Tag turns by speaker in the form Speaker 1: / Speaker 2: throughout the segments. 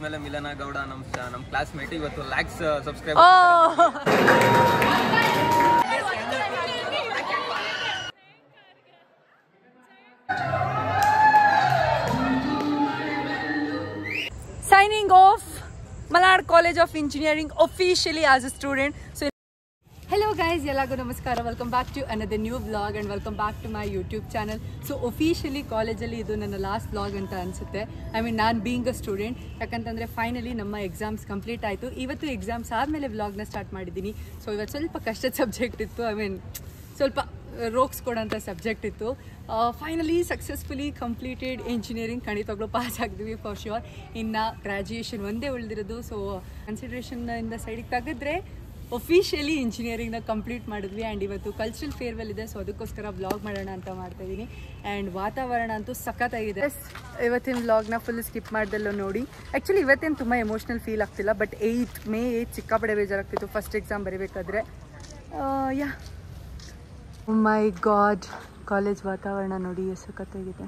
Speaker 1: ಬಿಟ್ಮೇಲೆ ಮಿಲನ ಗೌಡ ನಮ್ಮ ಕ್ಲಾಸ್ಮೇಟ್ ಇವತ್ತು lakhs subscribe.
Speaker 2: Signing off Malad College of Engineering officially as a student. So hello guys, ಎಲ್ಲರಿಗೂ ನಮಸ್ಕಾರ. Welcome back to another new vlog and welcome back to my YouTube channel. So officially ಕಾಲೇಜಲ್ಲಿ ಇದು ನನ್ನ last vlog ಅಂತ ಅನಿಸುತ್ತೆ. ನಾನು being a student, ಯಾಕಂತಂದರೆ finally ನಮ್ಮ ಎಕ್ಸಾಮ್ಸ್ ಕಂಪ್ಲೀಟ್ ಆಯಿತು. ಇವತ್ತು ಎಕ್ಸಾಮ್ಸ್ ಆದಮೇಲೆ ವ್ಲಾಗ್ನ ಸ್ಟಾರ್ಟ್ ಮಾಡಿದ್ದೀನಿ. ಸೊ ಇವತ್ತು ಸ್ವಲ್ಪ ಕಷ್ಟದ ಸಬ್ಜೆಕ್ಟ್ ಇತ್ತು, ಸ್ವಲ್ಪ ರೋಕ್ಸ್ ಕೊಡೋಂಥ ಸಬ್ಜೆಕ್ಟ್ ಇತ್ತು. Finally successfully completed engineering. ಖಂಡಿತವಾಗ್ಲೂ ಪಾಸ್ ಆಗಿದ್ವಿ ಫಾರ್ ಶ್ಯೂರ್. ಇನ್ನು ಗ್ರ್ಯಾಜುಯೇಷನ್ ಒಂದೇ ಉಳಿದಿರೋದು. ಸೊ ಕನ್ಸಿಡ್ರೇಷನ್ನಿಂದ ಸೈಡಿಗೆ ತೆಗೆದ್ರೆ ಒಫಿಷಿಯಲಿ ಇಂಜಿನಿಯರಿಂಗ್ನ ಕಂಪ್ಲೀಟ್ ಮಾಡಿದ್ವಿ. ಆ್ಯಂಡ್ ಇವತ್ತು ಕಲ್ಚರಲ್ ಫೇರ್ವೆಲ್ ಇದೆ, ಸೊ ಅದಕ್ಕೋಸ್ಕರ ವ್ಲಾಗ್ ಮಾಡೋಣ ಅಂತ ಮಾಡ್ತಾಯಿದ್ದೀನಿ. ಆ್ಯಂಡ್ ವಾತಾವರಣ ಅಂತೂ ಸಖತ್ತಾಗಿದೆ. ಇವತ್ತಿನ ವ್ಲಾಗ್ನ ಫುಲ್ ಸ್ಕಿಪ್ ಮಾಡ್ದಲ್ಲೋ ನೋಡಿ. ಆ್ಯಕ್ಚುಲಿ ಇವತ್ತೇನು ತುಂಬ ಎಮೋಷ್ನಲ್ ಫೀಲ್ ಆಗ್ತಿಲ್ಲ, ಬಟ್ ಮೇ 8 ಸಿಕ್ಕಾಪಡೆ ಬೇಜಾರಾಗ್ತಿತ್ತು ಫಸ್ಟ್ ಎಕ್ಸಾಮ್ ಬರೀಬೇಕಾದ್ರೆ. ಯಾ ಮೈ ಗಾಡ್, ಕಾಲೇಜ್ ವಾತಾವರಣ ನೋಡಿ ಎಷ್ಟು ಸಖತ್ತಾಗಿದೆ.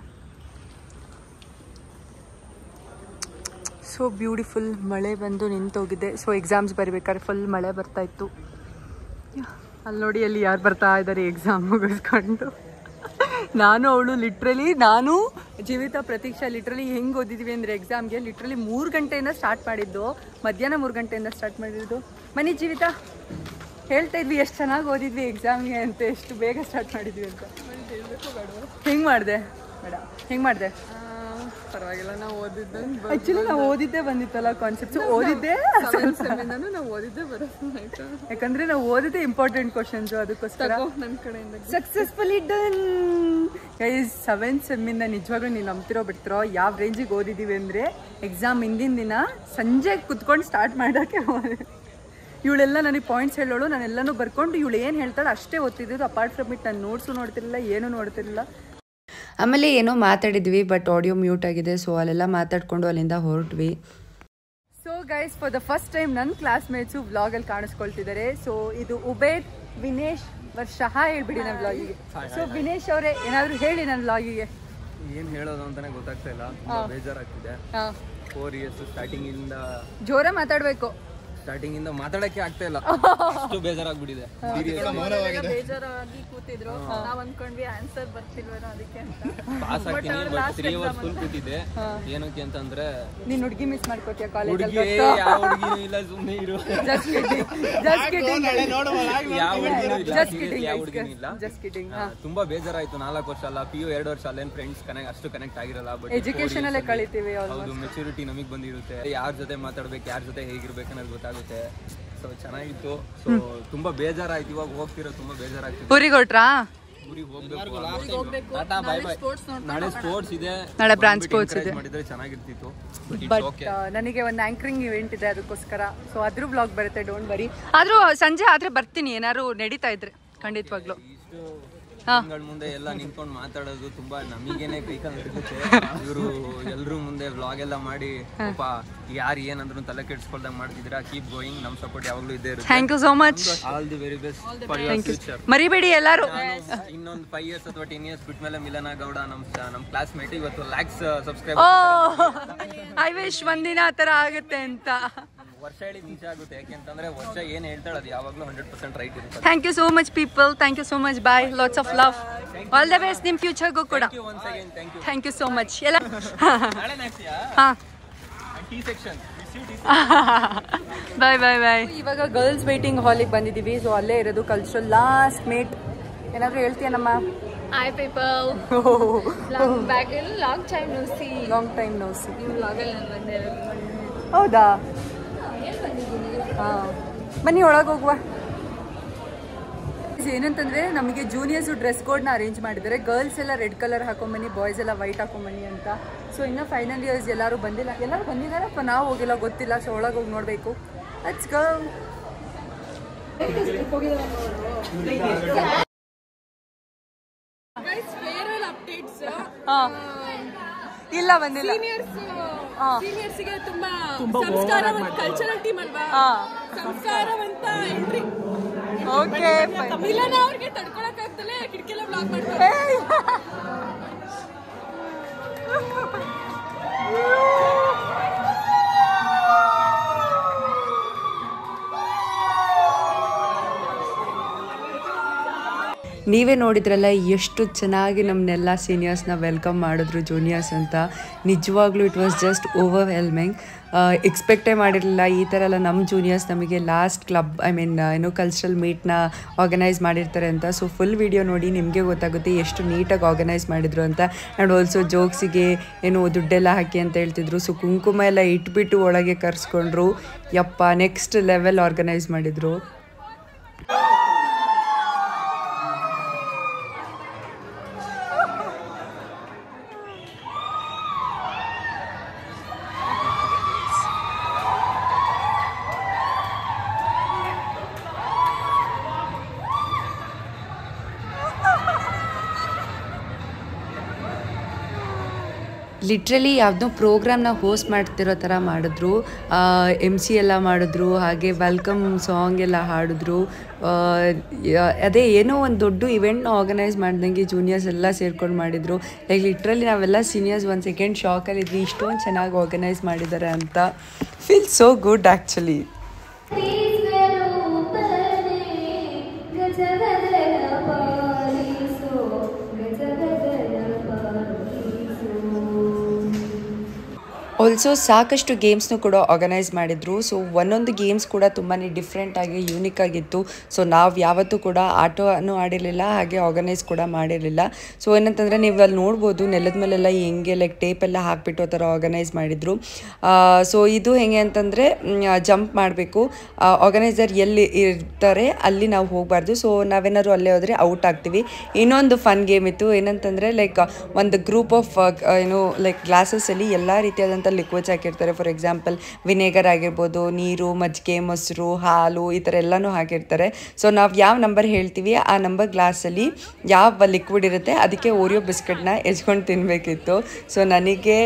Speaker 2: So beautiful. ಮಳೆ ಬಂದು ನಿಂತೋಗಿದೆ. ಸೊ ಎಕ್ಸಾಮ್ಸ್ ಬರೀಬೇಕಾದ್ರೆ ಫುಲ್ ಮಳೆ ಬರ್ತಾಯಿತ್ತು. ಅಲ್ಲಿ ನೋಡಿ, ಅಲ್ಲಿ ಯಾರು ಬರ್ತಾ ಇದ್ದಾರೆ ಎಕ್ಸಾಮ್ ಮುಗಿಸ್ಕೊಂಡು. ನಾನು ಜೀವಿತ ಪ್ರತೀಕ್ಷಾ ಲಿಟ್ರಲಿ ಹೆಂಗೆ ಓದಿದ್ವಿ ಅಂದರೆ ಎಕ್ಸಾಮ್ಗೆ ಲಿಟ್ರಲಿ 3 ಗಂಟೆಯಿಂದ ಸ್ಟಾರ್ಟ್ ಮಾಡಿದ್ದು. ಮಧ್ಯಾಹ್ನ 3 ಗಂಟೆಯಿಂದ ಸ್ಟಾರ್ಟ್ ಮಾಡಿದ್ದು. ಮನೆ ಜೀವಿತ ಹೇಳ್ತಾ ಇದ್ವಿ ಎಷ್ಟು ಚೆನ್ನಾಗಿ ಓದಿದ್ವಿ ಎಕ್ಸಾಮ್ಗೆ ಅಂತ, ಎಷ್ಟು ಬೇಗ ಸ್ಟಾರ್ಟ್ ಮಾಡಿದ್ವಿ ಅಂತ. ಹೆಂಗೆ ಮಾಡಿದೆ ಬೇಡ, ಹೆಂಗೆ ಮಾಡಿದೆ?
Speaker 3: ಪರವಾಗಿಲ್ಲ, ನಾವು ಓದಿದ್ದೆ.
Speaker 2: ಆ್ಯಕ್ಚುಲಿ ನಾವು ಓದಿದ್ದೇ ಬಂದಿತ್ತಲ್ಲ ಕಾನ್ಸೆಪ್ಟ್ಸ್, ಓದಿದ್ದೆ
Speaker 3: ನಾವು ಓದಿದ್ದೇ ಬರುತ್ತೆ.
Speaker 2: ಯಾಕಂದರೆ ನಾವು ಓದಿದ್ದೆ ಇಂಪಾರ್ಟೆಂಟ್ ಕ್ವಶನ್ಸು, ಅದಕ್ಕೋಸ್ಕರ
Speaker 3: ನನ್ನ ಕಡೆಯಿಂದ
Speaker 2: ಸಕ್ಸಸ್ಫುಲಿ ಡನ್. ಗೈಸ್ 7th ಸೆಮ್ಮಿಂದ ನಿಜವಾಗ್ಲೂ ನೀವು ನಂಬ್ತಿರೋ ಬಿಡ್ತಿರೋ ಯಾವ ರೇಂಜಿಗೆ ಓದಿದ್ದೀವಿ ಅಂದರೆ, ಎಕ್ಸಾಮ್ ಹಿಂದಿನ ದಿನ ಸಂಜೆ ಕುತ್ಕೊಂಡು ಸ್ಟಾರ್ಟ್ ಮಾಡೋಕ್ಕೆ ಇವಳೆಲ್ಲ ನನಗೆ ಪಾಯಿಂಟ್ಸ್ ಹೇಳೋಳು, ನಾನೆಲ್ಲನೂ ಬರ್ಕೊಂಡು ಇವಳು ಏನು ಹೇಳ್ತಾಳೆ ಅಷ್ಟೇ ಓದ್ತಿದ್ದು. ಅಪಾರ್ಟ್ ಫ್ರಮ್ ಇಟ್ ನಾನು ನೋಟ್ಸು ನೋಡ್ತಿರಲಿಲ್ಲ, ಏನೂ ನೋಡ್ತಿರಲಿಲ್ಲ.
Speaker 4: ಆಮೇಲೆ ಏನೋ ಮಾತಾಡಿದ್ವಿ, ಬಟ್ ಆಡಿಯೋ ಮ್ಯೂಟ್ ಆಗಿದೆ. ಸೊ ಅಲ್ಲೆಲ್ಲ ಮಾತಾಡ್ಕೊಂಡು ಅಲ್ಲಿಂದ ಹೊರಟ್ವಿ.
Speaker 2: So guys, for the first time ನನ್ನ ಕ್ಲಾಸ್ಮೇಟ್ಸು ವ್ಲಾಗಲ್ಲಿ ಕಾಣಿಸ್ಕೊಳ್ತಿದ್ದಾರೆ. ಸೊ ಇದು ಉಬೇದ್, ವಿನೇಶ್, ವರ್ಷ ಹೇಳ್ಬಿಡಿ ನನ್ನ ವ್ಲಾಗಿಗೆ. ಸೊ ವಿನೇಶ್ ಅವರೇ ಏನಾದರೂ ಹೇಳಿ ನನ್ನ ವ್ಲಾಗಿಗೆ.
Speaker 1: ಏನು ಹೇಳೋದು ಅಂತಾನೆ ಗೊತ್ತಾಗ್ತಾ ಇಲ್ಲ, ಬೇಜಾರಾಗ್ತಿದೆ. 4 years
Speaker 2: ಜೋರ ಮಾತಾಡಬೇಕು.
Speaker 1: ಸ್ಟಾರ್ಟಿಂಗ್ ಇಂದ ಮಾತಾಡಕ್ಕೆ ಆಗ್ತಾ ಇಲ್ಲ, ಅಷ್ಟು ಬೇಜಾರಾಗ್ಬಿಟ್ಟಿದೆ.
Speaker 3: ಬೇಜಾರಾಗಿ ಕೂತಿದ್ರು, ನಾವ್ ಅನ್ಕೊಂಡ್ವಿ ಆನ್ಸರ್ ಬರ್ತಿಲ್ವೇನೋ ಅದಕ್ಕೆ ಅಂತ.
Speaker 1: ಪಾಸ್ ಆಗ್ತೀನಿ, ಬಟ್ 3 hours ಫುಲ್ ಕೂತಿದ್ದೆ. ಏನಕ್ಕೆ ಅಂತಂದ್ರೆ
Speaker 2: ನೀನ್ ಹುಡುಗಿ ಮಿಸ್ ಮಾಡ್ಕೋತೀಯ ಕಾಲೇಜ್.
Speaker 1: ಯಾವ ಹುಡುಗಿನೂ ಇಲ್ಲ, ಸುಮ್ಮನೆ ಇರು. ತುಂಬಾ ಬೇಜಾರಾಯ್ತು. 4 ವರ್ಷ ಅಲ್ಲ, PU 2 ವರ್ಷ ಅಲ್ಲೇನ್ ಫ್ರೆಂಡ್ಸ್ ಅಷ್ಟು ಕನೆಕ್ಟ್ ಆಗಿರಲ್ಲ. ಬಟ್
Speaker 2: ಎಜುಕೇಶನ್ ಅಲ್ಲೇ ಕಳಿತೀವಿ.
Speaker 1: ಹೌದು, ಮೆಚುರಿಟಿ ನಮಗ್ ಬಂದಿರುತ್ತೆ. ಯಾರ ಜೊತೆ ಮಾತಾಡ್ಬೇಕು, ಯಾರ ಜೊತೆ ಹೇಗಿರ್ಬೇಕು ಅನ್ನೋದು ಗೊತ್ತಾಗುತ್ತೆ. ಸೊ ಚೆನ್ನಾಗಿತ್ತು. ಸೊ ತುಂಬಾ ಬೇಜಾರಾಯ್ತು. ಇವಾಗ ಹೋಗ್ತಿರೋ ತುಂಬಾ ಬೇಜಾರಾಗ್ತಿದೆ.
Speaker 2: ಊರಿಗೆ ಹೊಟ್ರಾ?
Speaker 1: ಊರಿಗೆ ಹೋಗ್ಬೇಕು. ನಾಳೆ ಸ್ಪೋರ್ಟ್ಸ್ ಇದೆ,
Speaker 2: ನಾಳೆ ಬ್ರಾಂಚ್ ಸ್ಪೋರ್ಟ್ಸ್ ಇದೆ.
Speaker 1: ಮಾಡಿದ್ರೆ ಚೆನ್ನಾಗಿರ್ತಿತ್ತು.
Speaker 2: ಬಟ್ ನನಗೆ ಒಂದು ಆಂಕರಿಂಗ್ ಇವೆಂಟ್ ಇದೆ, ಅದಕ್ಕೋಸ್ಕರ. ಸೊ ಅದ್ರ ಬ್ಲಾಗ್ ಬರುತ್ತೆ, ಡೋಂಟ್ ವರಿ. ಆದ್ರೂ ಸಂಜೆ ಆದ್ರೆ ಬರ್ತೀನಿ, ಏನಾದ್ರು ನಡೀತಾ ಇದ್ರೆ ಖಂಡಿತವಾಗ್ಲು.
Speaker 1: ಮುಂದೆ ಎಲ್ಲ ನಿಂತ್ಕೊಂಡು ಮಾತಾಡೋದು ತುಂಬಾ ನಮಗೇನೆ ಕೈಕಾಲು ಹಿಡಿಯುತ್ತೆ. ಇವರು ಎಲ್ರೂ ಮುಂದೆ ವ್ಲಾಗ್ ಎಲ್ಲ ಮಾಡಿ ಪಾಪ ಯಾರು ಏನಂದ್ರು ತಲೆ ಕೆಡಿಸ್ಕೊಳ್ದಂಗ್ ಮಾಡ್ತಿದ್ದೀರಾ. ಕೀಪ್ ಗೋಯಿಂಗ್, ನಮ್ ಸಪೋರ್ಟ್ ಯಾವಾಗ್ಲೂ ಇದ್ದೇ ಇರುತ್ತೆ.
Speaker 2: Thank you so much.
Speaker 1: All the very best for your future.
Speaker 2: ಮರಿಬೇಡಿ ಎಲ್ಲರೂ.
Speaker 1: ಇನ್ನೊಂದು 5 years ಅಥವಾ 10 years ಬಿಟ್ಮೇಲೆ ಮಿಲನ ಗೌಡ ನಮ್ ಕ್ಲಾಸ್ಮೇಟ್ ಇವತ್ತು ಲ್ಯಾಕ್ಸ್ ಸಬ್ಸ್ಕ್ರೈಬ್.
Speaker 2: ಐ ವಿಶ್ ಒಂದಿನ ಆ ಥರ ಆಗುತ್ತೆ ಅಂತ.
Speaker 1: ವರ್ಷ ಹೇಳಿ ನಿಜ ಆಗುತ್ತೆ, ಯಾಕೆಂತಂದ್ರೆ ವರ್ಷ ಏನ್ ಹೇಳ್ತಾಳೆ ಅದು ಯಾವಾಗ್ಲೂ 100% ರೈಟ್ ಇರುತ್ತೆ.
Speaker 2: Thank you so much people, thank you so much. Bye, lots of love, all the best ನಿಮ್ ಫ್ಯೂಚರ್ಗೂ ಕೂಡ. ಥ್ಯಾಂಕ್ ಯು ಸೋ ಮಚ್ ಎಲ್ಲ. ಬಾಯ್ ಬಾಯ್ ಬಾಯ್. ಇವಾಗ ಗರ್ಲ್ಸ್ ವೇಟಿಂಗ್ ಹಾಲಿಗೆ ಬಂದಿದ್ದೀವಿ. ಸೊ ಅಲ್ಲೇ ಇರೋದು ಕಲ್ಚರಲ್ ಲಾಸ್ಟ್ ಮೇಟ್. ಏನಾದರೂ ಹೇಳ್ತೀಯ ನಮ್ಮ?
Speaker 3: Hi people. Long time no see. ನೀವು ವ್ಲಾಗಲ್ಲಿ ನಾನು ಬಂದೆ.
Speaker 2: ಹೌದಾ? ಬನ್ನಿ ಒಳಗೆ ಹೋಗುವ. ಏನಂತಂದರೆ ನಮಗೆ ಜೂನಿಯರ್ಸು ಡ್ರೆಸ್ ಕೋಡ್ನ ಅರೇಂಜ್ ಮಾಡಿದ್ದಾರೆ. ಗರ್ಲ್ಸ್ ಎಲ್ಲ ರೆಡ್ ಕಲರ್ ಹಾಕೊಂಬನ್ನಿ, ಬಾಯ್ಸ್ ಎಲ್ಲ ವೈಟ್ ಹಾಕೊಂಬನ್ನಿ ಅಂತ. ಸೊ ಇನ್ನೂ ಫೈನಲ್ ಇಯರ್ಸ್ ಎಲ್ಲರೂ ಬಂದಿಲ್ಲ. ಎಲ್ಲರೂ ಬಂದಿದ್ದಾರೆ ಅಥವಾ ನಾವು ಹೋಗಿಲ್ಲ ಗೊತ್ತಿಲ್ಲ. ಸೊ ಒಳಗೆ ಹೋಗಿ ನೋಡಬೇಕು. Let's go. ಇಲ್ಲ ಬಂದಿಲ್ಲ.
Speaker 3: ಸೀನಿಯರ್ಸ್ಗೆ ತುಂಬಾ ಸಂಸ್ಕಾರವಂತ ಕಲ್ಚರಲ್ ಟೀಮ್ ಅಲ್ವಾ, ಸಂಸ್ಕಾರವಂತ ಎಂಟ್ರಿ.
Speaker 2: ಓಕೆ,
Speaker 3: ಮಿಲನ ಅವ್ರಿಗೆ ತಡ್ಕೊಳಕ್ಕಾಗ್ದಲೇ ಕಿಟಕಿಯಲ್ಲೇ ಬ್ಲಾಗ್ ಮಾಡ್ತಾರೆ.
Speaker 4: ನೀವೇ ನೋಡಿದ್ರಲ್ಲ ಎಷ್ಟು ಚೆನ್ನಾಗಿ ನಮ್ಮನ್ನೆಲ್ಲ ಸೀನಿಯರ್ಸ್ನ ವೆಲ್ಕಮ್ ಮಾಡಿದ್ರು ಜೂನಿಯರ್ಸ್ ಅಂತ. ನಿಜವಾಗ್ಲೂ ಇಟ್ ವಾಸ್ ಜಸ್ಟ್ ಓವರ್ವೆಲ್ಮಿಂಗ್. ಎಕ್ಸ್ಪೆಕ್ಟೇ ಮಾಡಿರಲಿಲ್ಲ ಈ ಥರ ಎಲ್ಲ ನಮ್ಮ ಜೂನಿಯರ್ಸ್ ನಮಗೆ ಲಾಸ್ಟ್ ಕ್ಲಬ್ ಏನು ಕಲ್ಚರಲ್ ಮೀಟ್ನ ಆರ್ಗನೈಸ್ ಮಾಡಿರ್ತಾರೆ ಅಂತ. ಸೊ ಫುಲ್ ವಿಡಿಯೋ ನೋಡಿ ನಿಮಗೆ ಗೊತ್ತಾಗುತ್ತೆ ಎಷ್ಟು ನೀಟಾಗಿ ಆರ್ಗನೈಸ್ ಮಾಡಿದ್ರು ಅಂತ. ಆ್ಯಂಡ್ ಆಲ್ಸೋ ಜೋಕ್ಸಿಗೆ ಏನು ದುಡ್ಡೆಲ್ಲ ಹಾಕಿ ಅಂತ ಹೇಳ್ತಿದ್ರು. ಸೊ ಕುಂಕುಮ ಎಲ್ಲ ಇಟ್ಬಿಟ್ಟು ಒಳಗೆ ಕರೆಸ್ಕೊಂಡ್ರು. ಯಪ್ಪ, ನೆಕ್ಸ್ಟ್ ಲೆವೆಲ್ ಆರ್ಗನೈಸ್ ಮಾಡಿದರು. ಲಿಟ್ರಲಿ ಯಾವುದೋ ಪ್ರೋಗ್ರಾಮ್ನ ಹೋಸ್ಟ್ ಮಾಡ್ತಿರೋ ಥರ ಮಾಡಿದ್ರು. MC ಎಲ್ಲ ಮಾಡಿದ್ರು, ಹಾಗೆ ವೆಲ್ಕಮ್ ಸಾಂಗ್ ಎಲ್ಲ ಹಾಡಿದ್ರು. ಅದೇ ಏನೋ ಒಂದು ದೊಡ್ಡ ಇವೆಂಟ್ನ ಆರ್ಗನೈಸ್ ಮಾಡ್ದಂಗೆ ಜೂನಿಯರ್ಸ್ ಎಲ್ಲ ಸೇರ್ಕೊಂಡು ಮಾಡಿದರು. ಲೈಕ್ ಲಿಟ್ರಲಿ ನಾವೆಲ್ಲ ಸೀನಿಯರ್ಸ್ ಒಂದು ಸೆಕೆಂಡ್ ಶಾಕಲ್ಲಿದ್ವಿ, ಇಷ್ಟೊಂದು ಚೆನ್ನಾಗಿ ಆರ್ಗನೈಸ್ ಮಾಡಿದ್ದಾರೆ ಅಂತ. Feel so good actually. Also ಸಾಕಷ್ಟು ಗೇಮ್ಸ್ನು ಕೂಡ ಆರ್ಗನೈಸ್ ಮಾಡಿದರು. ಸೊ ಒಂದೊಂದು ಗೇಮ್ಸ್ ಕೂಡ ತುಂಬಾ ಡಿಫ್ರೆಂಟಾಗಿ ಯೂನಿಕ್ ಆಗಿತ್ತು. ಸೊ ನಾವು ಯಾವತ್ತೂ ಕೂಡ ಆಟನೂ ಆಡಿರಲಿಲ್ಲ, ಹಾಗೆ ಆರ್ಗನೈಸ್ ಕೂಡ ಮಾಡಿರಲಿಲ್ಲ. ಸೊ ಏನಂತಂದರೆ ನೀವು ಅಲ್ಲಿ ನೋಡ್ಬೋದು ನೆಲದ ಮೇಲೆಲ್ಲ ಹೆಂಗೆ ಲೈಕ್ ಟೇಪೆಲ್ಲ ಹಾಕಿಬಿಟ್ಟು ಆ ಥರ ಆರ್ಗನೈಸ್ ಮಾಡಿದರು. ಸೊ ಇದು ಹೆಂಗೆ ಅಂತಂದರೆ ಜಂಪ್ ಮಾಡಬೇಕು, ಆರ್ಗನೈಸರ್ ಎಲ್ಲಿ ಇರ್ತಾರೆ ಅಲ್ಲಿ ನಾವು ಹೋಗಬಾರ್ದು. ಸೊ ನಾವೇನಾದ್ರು ಅಲ್ಲೇ ಹೋದರೆ ಔಟ್ ಆಗ್ತೀವಿ. ಇನ್ನೊಂದು ಫನ್ ಗೇಮ್ ಇತ್ತು, ಏನಂತಂದರೆ ಲೈಕ್ ಒಂದು ಗ್ರೂಪ್ ಆಫ್ ಲೈಕ್ ಗ್ಲಾಸಸ್ಸಲ್ಲಿ ಎಲ್ಲ ರೀತಿಯಾದಂಥ ಲಿಕ್ವಿಡ್ಸ್ ಹಾಕಿರ್ತಾರೆ. ಫಾರ್ ಎಕ್ಸಾಂಪಲ್ ವಿನೇಗರ್ ಆಗಿರ್ಬೋದು, ನೀರು, ಮಜ್ಜಿಗೆ, ಮೊಸರು, ಹಾಲು, ಈ ಥರ ಎಲ್ಲನೂ ಹಾಕಿರ್ತಾರೆ. ಸೊ ನಾವು ಯಾವ ನಂಬರ್ ಹೇಳ್ತೀವಿ ಆ ನಂಬರ್ ಗ್ಲಾಸಲ್ಲಿ ಯಾವ ಲಿಕ್ವಿಡ್ ಇರುತ್ತೆ ಅದಕ್ಕೆ ಓರಿಯೋ ಬಿಸ್ಕೆಟ್ನ ಎಚ್ಕೊಂಡು ತಿನ್ನಬೇಕಿತ್ತು. ಸೊ ನನಗೆ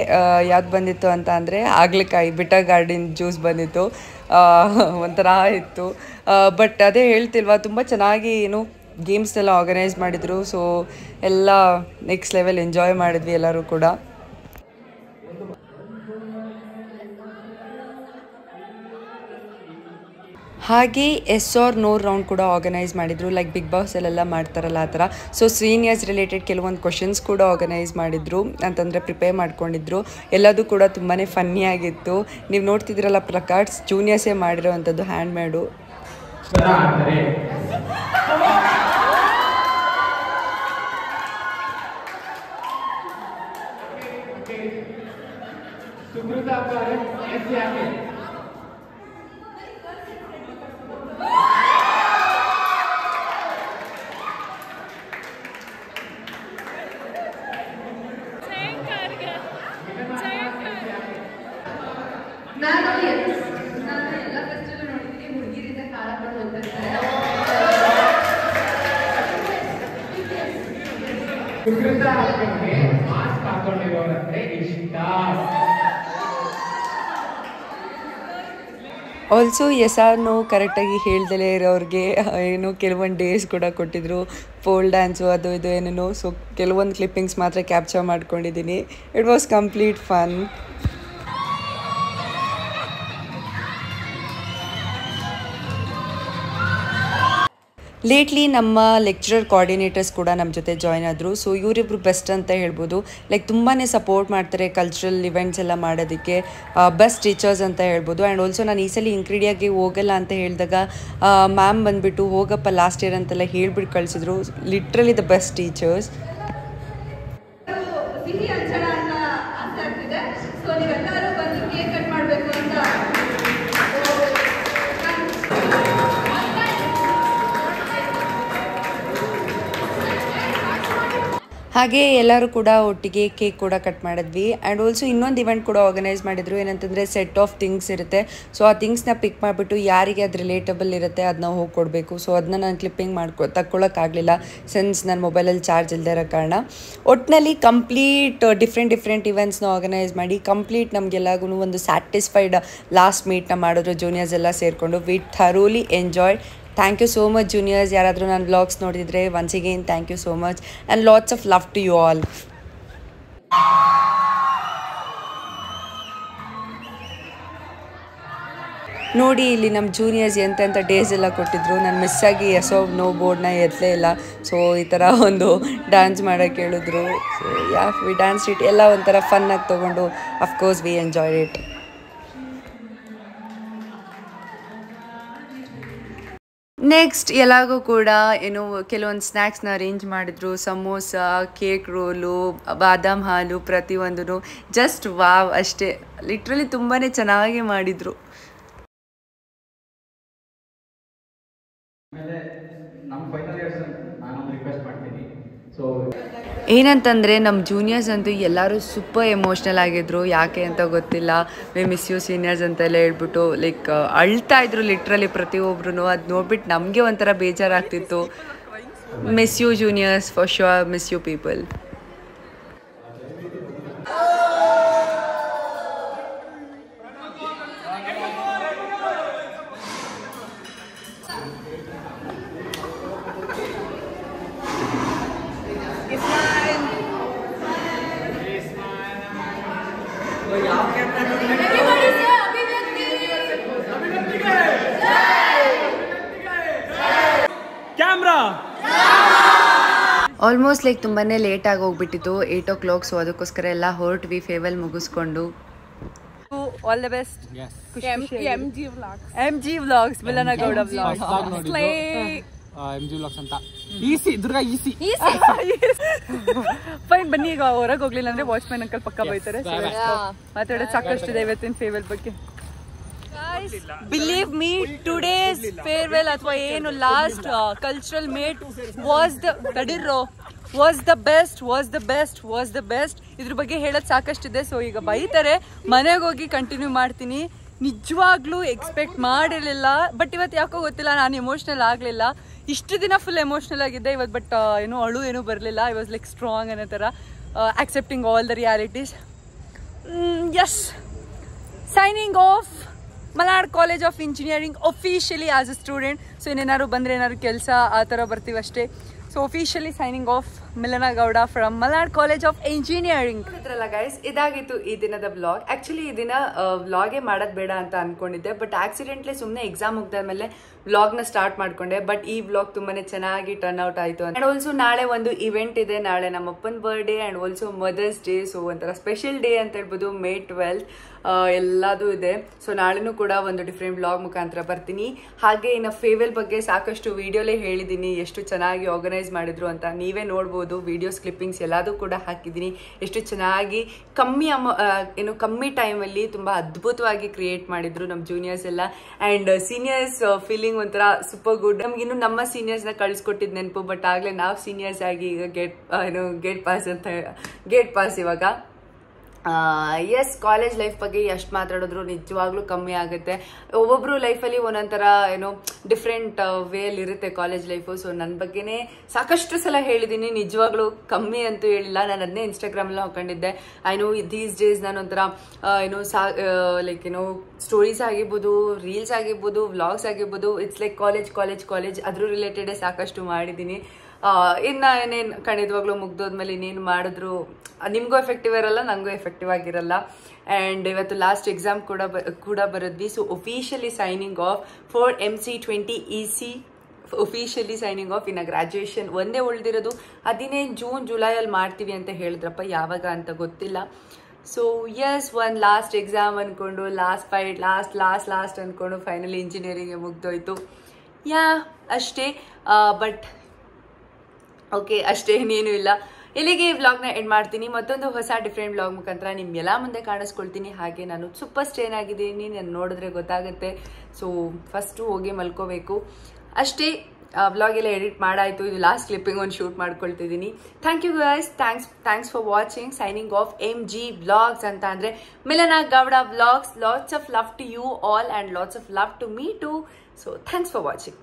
Speaker 4: ಯಾವ್ದು ಬಂದಿತ್ತು ಅಂತ ಅಂದರೆ ಹಾಗಲಕಾಯಿ ಬಿಟರ್ ಗಾರ್ಡನ್ ಜ್ಯೂಸ್ ಬಂದಿತ್ತು. ಒಂಥರ ಇತ್ತು. ಬಟ್ ಅದೇ ಹೇಳ್ತಿಲ್ವಾ, ತುಂಬ ಚೆನ್ನಾಗಿ ಗೇಮ್ಸ್ನೆಲ್ಲ ಆರ್ಗನೈಸ್ ಮಾಡಿದರು. ಸೊ ಎಲ್ಲ ನೆಕ್ಸ್ಟ್ ಲೆವೆಲ್ ಎಂಜಾಯ್ ಮಾಡಿದ್ವಿ ಎಲ್ಲರೂ ಕೂಡ. ಹಾಗೆ ಎಸ್ ಆರ್ ನೋ ರೌಂಡ್ ಕೂಡ ಆರ್ಗನೈಸ್ ಮಾಡಿದರು, ಲೈಕ್ ಬಿಗ್ ಬಾಸಲ್ಲೆಲ್ಲ ಮಾಡ್ತಾರಲ್ಲ ಆ ಥರ. ಸೊ ಸೀನಿಯರ್ಸ್ ರಿಲೇಟೆಡ್ ಕೆಲವೊಂದು ಕ್ವಶನ್ಸ್ ಕೂಡ ಆರ್ಗನೈಸ್ ಮಾಡಿದರು, ಅಂತಂದರೆ ಪ್ರಿಪೇರ್ ಮಾಡ್ಕೊಂಡಿದ್ರು. ಎಲ್ಲದೂ ಕೂಡ ತುಂಬಾ ಫನ್ನಿಯಾಗಿತ್ತು. ನೀವು ನೋಡ್ತಿದ್ರಲ್ಲ ಪ್ಲಕಾರ್ಡ್ಸ್ ಜೂನಿಯರ್ಸೇ ಮಾಡಿರೋ ಅಂಥದ್ದು, hand made. Also yes or no ಕರೆಕ್ಟಾಗಿ ಹೇಳ್ದಲೇ ಇರೋರಿಗೆ ಕೆಲವೊಂದು ಡೇಸ್ ಕೂಡ ಕೊಟ್ಟಿದ್ರು, ಪೋಲ್ ಡ್ಯಾನ್ಸು ಅದು ಇದು ಏನೇನೋ. ಸೊ ಕೆಲವೊಂದು ಕ್ಲಿಪ್ಪಿಂಗ್ಸ್ ಮಾತ್ರ ಕ್ಯಾಪ್ಚರ್ ಮಾಡ್ಕೊಂಡಿದ್ದೀನಿ. It was complete fun. Lately ನಮ್ಮ ಲೆಕ್ಚರರ್ ಕೋಆರ್ಡಿನೇಟರ್ಸ್ ಕೂಡ ನಮ್ಮ ಜೊತೆ ಜಾಯ್ನ್ ಆದರು. ಸೊ ಇವರಿಬ್ರು ಬೆಸ್ಟ್ ಅಂತ ಹೇಳ್ಬೋದು. ಲೈಕ್ ತುಂಬಾ ಸಪೋರ್ಟ್ ಮಾಡ್ತಾರೆ ಕಲ್ಚರಲ್ ಇವೆಂಟ್ಸ್ ಎಲ್ಲ ಮಾಡೋದಕ್ಕೆ. ಬೆಸ್ಟ್ ಟೀಚರ್ಸ್ ಅಂತ ಹೇಳ್ಬೋದು. ಆ್ಯಂಡ್ ಆಲ್ಸೋ ನಾನು ಈ ಸಲ ಇಂಕ್ರೀಡಿಯಾಗಿ ಹೋಗಲ್ಲ ಅಂತ ಹೇಳಿದಾಗ ಮ್ಯಾಮ್ ಬಂದುಬಿಟ್ಟು ಹೋಗಪ್ಪ ಲಾಸ್ಟ್ ಇಯರ್ ಅಂತೆಲ್ಲ ಹೇಳ್ಬಿಟ್ಟು ಕಳಿಸಿದ್ರು. Literally the best teachers. ಹಾಗೆ ಎಲ್ಲರೂ ಕೂಡ ಒಟ್ಟಿಗೆ ಕೇಕ್ ಕೂಡ ಕಟ್ ಮಾಡಿದ್ವಿ. ಆ್ಯಂಡ್ ಆಲ್ಸೋ ಇನ್ನೊಂದು ಇವೆಂಟ್ ಕೂಡ ಆರ್ಗನೈಸ್ ಮಾಡಿದ್ರು, ಏನಂತಂದರೆ ಸೆಟ್ ಆಫ್ ಥಿಂಗ್ಸ್ ಇರುತ್ತೆ. ಸೊ ಆ ಥಿಂಗ್ಸ್ನ ಪಿಕ್ ಮಾಡಿಬಿಟ್ಟು ಯಾರಿಗೆ ಅದು ರಿಲೇಟಬಲ್ ಇರುತ್ತೆ ಅದನ್ನ ಹೋಗಿ ಕೊಡಬೇಕು. ಸೊ ಅದನ್ನ ನಾನು ಕ್ಲಿಪ್ಪಿಂಗ್ ತಗೊಳ್ಳೋಕ್ಕಾಗಲಿಲ್ಲ ಸಿನ್ಸ್ ನನ್ನ ಮೊಬೈಲಲ್ಲಿ ಚಾರ್ಜ್ ಇಲ್ಲದೆ ಇರೋ ಕಾರಣ. ಒಟ್ಟಿನಲ್ಲಿ ಕಂಪ್ಲೀಟ್ ಡಿಫ್ರೆಂಟ್ ಇವೆಂಟ್ಸ್ನ ಆರ್ಗನೈಸ್ ಮಾಡಿ ಕಂಪ್ಲೀಟ್ ನಮಗೆಲ್ಲರಿಗೂ ಒಂದು ಸ್ಯಾಟಿಸ್ಫೈಡ್ ಲಾಸ್ಟ್ ಮೀಟ್ನ ಮಾಡಿದ್ರು ಜೂನಿಯರ್ಸ್ ಎಲ್ಲ ಸೇರಿಕೊಂಡು. We thoroughly enjoyed. Thank you so much juniors. ಯಾರಾದರೂ ನನ್ನ ವ್ಲಾಗ್ಸ್ ನೋಡಿದರೆ once again thank you so much and lots of love to you all. ನೋಡಿ ಇಲ್ಲಿ ನಮ್ಮ ಜೂನಿಯರ್ಸ್ ಎಂತೆಂಥ ಡೇಸ್ ಎಲ್ಲ ಕೊಟ್ಟಿದ್ರು. ನಾನು ಮಿಸ್ಸಾಗಿ ಎಸೋ ನೋ ಬೋರ್ಡ್ನ ಎತ್ತಲೇ ಇಲ್ಲ. ಸೊ ಈ ಥರ ಒಂದು ಡ್ಯಾನ್ಸ್ ಮಾಡೋಕ್ಕೆ ಹೇಳಿದ್ರು. ಸೊ ವಿ ಡ್ಯಾನ್ಸ್ ಇಟ್ ಎಲ್ಲ ಒಂಥರ ಫನ್ನಾಗಿ ತೊಗೊಂಡು of course we enjoy it. Next ಎಲ್ಲಾಗೂ ಕೂಡ ಏನು ಕೆಲವೊಂದು ಸ್ನ್ಯಾಕ್ಸ್ನ ಅರೇಂಜ್ ಮಾಡಿದ್ರು. ಸಮೋಸ, ಕೇಕ್ ರೋಲು, ಬಾದಾಮ್ ಹಾಲು, ಪ್ರತಿಯೊಂದೂ ಜಸ್ಟ್ ವಾವ್ ಅಷ್ಟೇ. ಲಿಟ್ರಲಿ ತುಂಬಾ ಚೆನ್ನಾಗಿ ಮಾಡಿದರು. ಏನಂತಂದರೆ ನಮ್ಮ ಜೂನಿಯರ್ಸ್ ಅಂತೂ ಎಲ್ಲರೂ ಸೂಪರ್ ಎಮೋಷ್ನಲ್ ಆಗಿದ್ರು. ಯಾಕೆ ಅಂತ ಗೊತ್ತಿಲ್ಲ. ವಿ ಮಿಸ್ ಯು ಸೀನಿಯರ್ಸ್ ಅಂತೆಲ್ಲ ಹೇಳ್ಬಿಟ್ಟು ಲೈಕ್ ಅಳ್ತಾ ಇದ್ರು ಲಿಟ್ರಲಿ ಪ್ರತಿಯೊಬ್ರು. ಅದು ನೋಡ್ಬಿಟ್ಟು ನಮಗೆ ಒಂಥರ ಬೇಜಾರಾಗ್ತಿತ್ತು. Miss you juniors, for sure miss you people. Almost like ತುಂಬಾ ಲೇಟಾಗಿ ಹೋಗ್ಬಿಟ್ಟಿತ್ತು, 8 o'clock. ಸೊ ಅದಕ್ಕೋಸ್ಕರ ಎಲ್ಲ ಹೊರಟ್ವಿ ಫೇರ್ವೆಲ್ ಮುಗಿಸ್ಕೊಂಡು.
Speaker 2: All the best. MG Vlogs, ಮಿಲನ ಗೌಡ Vlogs.
Speaker 5: MG Vlogs ಅಂತ ಈಸಿ ದುರ್ಗಾ ಈಸಿ
Speaker 2: ಫೈನ್. ಬನ್ನಿ, ಈಗ ಹೊರಗೆ ಹೋಗ್ಲಿಲ್ಲ ಅಂದ್ರೆ ವಾಚ್ಮ್ಯಾನ್ ಅಂಕಲ್ ಪಕ್ಕ ಬೈತಾರೆ. ಮಾತಾಡೋದು ಸಾಕಷ್ಟು ಇದೆ ಇವತ್ತಿನ ಫೇರ್ವೆಲ್ ಬಗ್ಗೆ. Believe me, today's farewell ಅಥವಾ ಏನು last cultural meet was the best. ಇದ್ರ ಬಗ್ಗೆ ಹೇಳೋದು ಸಾಕಷ್ಟಿದೆ. ಸೊ ಈಗ ಬೈತಾರೆ, ಮನೆಗೆ ಹೋಗಿ ಕಂಟಿನ್ಯೂ ಮಾಡ್ತೀನಿ. ನಿಜವಾಗ್ಲೂ ಎಕ್ಸ್ಪೆಕ್ಟ್ ಮಾಡಿರಲಿಲ್ಲ, ಬಟ್ ಇವತ್ತು ಯಾಕೋ ಗೊತ್ತಿಲ್ಲ ನಾನು ಎಮೋಷ್ನಲ್ ಆಗಲಿಲ್ಲ. ಇಷ್ಟು ದಿನ ಫುಲ್ ಎಮೋಷ್ನಲ್ ಆಗಿದ್ದೆ ಇವತ್ತು, ಬಟ್ ಏನೂ ಬರಲಿಲ್ಲ. ಐ ವಾಸ್ ಲೈಕ್ ಸ್ಟ್ರಾಂಗ್ ಅನ್ನೋ ಥರ, accepting all the realities. Yes, signing off Malnad college of engineering officially as a student. So ಇನ್ನೇನಾದ್ರು ಬಂದರೆ ಏನಾದ್ರು ಕೆಲಸ ಆ ಥರ ಬರ್ತೀವಿ ಅಷ್ಟೇ. ಸೊ ಅಫಿಷಿಯಲಿ ಸೈನಿಂಗ್ ಆಫ್, ಮಿಲನ Gowda from Malnad college of engineering.
Speaker 4: ಅದ್ರಲ್ಲ ಗೈಸ್, ಇದಾಗಿತ್ತು ಈ ದಿನದ ವ್ಲಾಗ್. ಆ್ಯಕ್ಚುಲಿ ಈ ದಿನ ವ್ಲಾಗೇ ಮಾಡೋದು ಬೇಡ ಅಂತ ಅಂದ್ಕೊಂಡಿದ್ದೆ, ಬಟ್ ಆಕ್ಸಿಡೆಂಟ್ಲಿ ಸುಮ್ಮನೆ ಎಕ್ಸಾಮ್ ಮುಗ್ದಾದ್ಮೇಲೆ ವ್ಲಾಗ್ನ ಸ್ಟಾರ್ಟ್ ಮಾಡ್ಕೊಂಡೆ. ಬಟ್ ಈ ವ್ಲಾಗ್ ತುಂಬಾ ಚೆನ್ನಾಗಿ ಟರ್ನ್ ಔಟ್ ಆಯಿತು. ಆ್ಯಂಡ್ ಆಲ್ಸೋ ನಾಳೆ ಒಂದು ಇವೆಂಟ್ ಇದೆ. ನಾಳೆ ನಮ್ಮ ಅಪ್ಪನ birthday and also mother's day. So ಒಂಥರ ಸ್ಪೆಷಲ್ ಡೇ ಅಂತ ಹೇಳ್ಬೋದು. May 12 ಎಲ್ಲದೂ ಇದೆ. ಸೊ ನಾಳೆನೂ ಕೂಡ ಒಂದು ಡಿಫ್ರೆಂಟ್ ವ್ಲಾಗ್ ಮುಖಾಂತರ ಬರ್ತೀನಿ. ಹಾಗೆ ಇನ್ನು ಫೇರ್ವೆಲ್ ಬಗ್ಗೆ ಸಾಕಷ್ಟು ವಿಡಿಯೋಲೇ ಹೇಳಿದ್ದೀನಿ, ಎಷ್ಟು ಚೆನ್ನಾಗಿ ಆರ್ಗನೈಸ್ ಮಾಡಿದ್ರು ಅಂತ. ನೀವೇ ನೋಡ್ಬೋದು, ವಿಡಿಯೋಸ್ ಕ್ಲಿಪ್ಪಿಂಗ್ಸ್ ಎಲ್ಲದೂ ಕೂಡ ಹಾಕಿದ್ದೀನಿ. ಎಷ್ಟು ಚೆನ್ನಾಗಿ ಕಮ್ಮಿ ಟೈಮಲ್ಲಿ ತುಂಬ ಅದ್ಭುತವಾಗಿ ಕ್ರಿಯೇಟ್ ಮಾಡಿದ್ರು ನಮ್ಮ ಜೂನಿಯರ್ಸ್ ಎಲ್ಲ. ಆ್ಯಂಡ್ ಸೀನಿಯರ್ಸ್ ಫೀಲಿಂಗ್ ಒಂಥರ ಸೂಪರ್ ಗುಡ್. ನಮಗಿನ್ನು ನಮ್ಮ ಸೀನಿಯರ್ಸ್ನ ಕಳಿಸ್ಕೊಟ್ಟಿದ್ದು ನೆನಪು, ಬಟ್ ಆಗಲೇ ನಾವು ಸೀನಿಯರ್ಸ್ ಆಗಿ ಈಗ ಗೇಟ್ ಪಾಸ್ ಇವಾಗ. ಎಸ್, ಕಾಲೇಜ್ ಲೈಫ್ ಬಗ್ಗೆ ಎಷ್ಟು ಮಾತಾಡಿದ್ರು ನಿಜವಾಗ್ಲೂ ಕಮ್ಮಿ ಆಗುತ್ತೆ. ಒಬ್ಬೊಬ್ರು ಲೈಫಲ್ಲಿ ಒಂದೊಂಥರ ಡಿಫ್ರೆಂಟ್ ವೇಯಲ್ಲಿ ಇರುತ್ತೆ ಕಾಲೇಜ್ ಲೈಫು. ಸೊ ನನ್ನ ಬಗ್ಗೆನೇ ಸಾಕಷ್ಟು ಸಲ ಹೇಳಿದ್ದೀನಿ, ನಿಜವಾಗ್ಲೂ ಕಮ್ಮಿ ಅಂತೂ ಹೇಳಿಲ್ಲ. ನಾನು ಅದನ್ನೇ ಇನ್ಸ್ಟಾಗ್ರಾಮೆಲ್ಲ ಹಾಕೊಂಡಿದ್ದೆ. ದೀಸ್ ಡೇಸ್ ನಾನು ಒಂಥರ ಲೈಕ್ ಸ್ಟೋರೀಸ್ ಆಗಿರ್ಬೋದು, ರೀಲ್ಸ್ ಆಗಿರ್ಬೋದು, ವ್ಲಾಗ್ಸ್ ಆಗಿರ್ಬೋದು, ಇಟ್ಸ್ ಲೈಕ್ ಕಾಲೇಜ್ ಅದ್ರ ರಿಲೇಟೆಡೇ ಸಾಕಷ್ಟು ಮಾಡಿದ್ದೀನಿ. ಇನ್ನೇನು ಖಂಡಿತವಾಗ್ಲೂ ಮುಗ್ದೋದ್ಮೇಲೆ ಇನ್ನೇನು ಮಾಡಿದ್ರು ನಿಮಗೂ ಎಫೆಕ್ಟಿವ್ ಇರಲ್ಲ, ನನಗೂ ಎಫೆಕ್ಟಿವ್ ಆಗಿರಲ್ಲ. ಆ್ಯಂಡ್ ಇವತ್ತು ಲಾಸ್ಟ್ ಎಕ್ಸಾಮ್ ಕೂಡ ಬರೆದ್ವಿ. So officially signing off for MC20 EC. Officially signing off. ಇನ್ನು ಗ್ರ್ಯಾಜುಯೇಷನ್ ಒಂದೇ ಉಳಿದಿರೋದು, 15 ಜೂನ್ ಜುಲೈಯಲ್ಲಿ ಮಾಡ್ತೀವಿ ಅಂತ ಹೇಳಿದ್ರಪ್ಪ, ಯಾವಾಗ ಅಂತ ಗೊತ್ತಿಲ್ಲ. ಸೊ ಎಸ್, ಒಂದು ಲಾಸ್ಟ್ ಎಕ್ಸಾಮ್ ಅಂದ್ಕೊಂಡು ಲಾಸ್ಟ್ ಫೈಟ್ ಲಾಸ್ಟ್ ಅಂದ್ಕೊಂಡು ಫೈನಲಿ ಇಂಜಿನಿಯರಿಂಗ್ಗೆ ಮುಗ್ದೋಯ್ತು. ಅಷ್ಟೇ. ಬಟ್ ಓಕೆ, ಅಷ್ಟೇ, ಇನ್ನೇನು ಇಲ್ಲ. ಇಲ್ಲಿಗೆ ಈ ವ್ಲಾಗ್ನ ಎಂಡ್ ಮಾಡ್ತೀನಿ. ಮತ್ತೊಂದು ಹೊಸ ಡಿಫ್ರೆಂಟ್ ವ್ಲಾಗ್ ಮುಖಾಂತರ ನಿಮ್ಗೆಲ್ಲ ಮುಂದೆ ಕಾಣಿಸ್ಕೊಳ್ತೀನಿ. ಹಾಗೆ ನಾನು ಸೂಪರ್ ಸ್ಟೇನ್ ಆಗಿದ್ದೀನಿ, ನಾನು ನೋಡಿದ್ರೆ ಗೊತ್ತಾಗುತ್ತೆ. ಸೊ ಫಸ್ಟು ಹೋಗಿ ಮಲ್ಕೋಬೇಕು ಅಷ್ಟೇ. ವ್ಲಾಗ್ ಎಲ್ಲ ಎಡಿಟ್ ಮಾಡಾಯಿತು. ಇದು ಲಾಸ್ಟ್ ಕ್ಲಿಪ್ಪಿಂಗ್ ಒಂದು ಶೂಟ್ ಮಾಡ್ಕೊಳ್ತಿದ್ದೀನಿ. Thank you guys, thanks for watching. Signing off MG Vlogs ಅಂತ ಅಂದರೆ Milana Gowda Vlogs. Lots of love to you all and lots of love to me too. So thanks for watching.